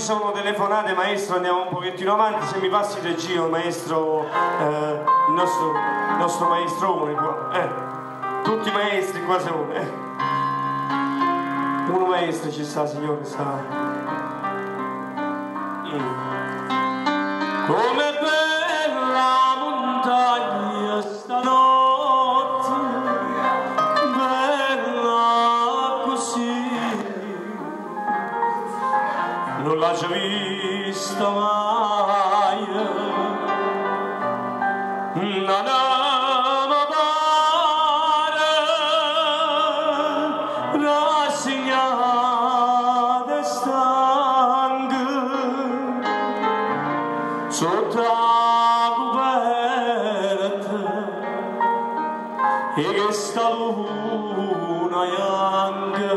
sono telefonate, maestro, andiamo un pochettino avanti, se mi passi il giro, maestro, il nostro maestrone qua, tutti i maestri qua siamo, uno maestro ci sta, signore, sta. Come bella montagna stanotte, bella così, non l'ho già vista mai, non mi pare rassegnata e stanca sotto la coperta e che sta luna bianca.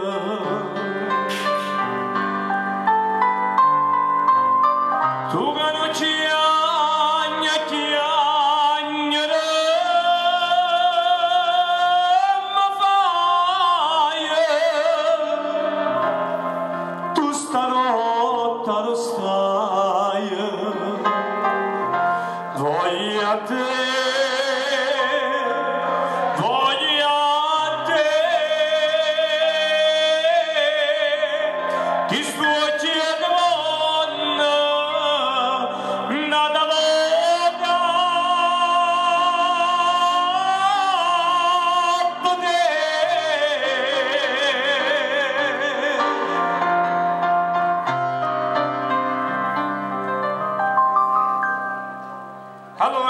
Tu che non ci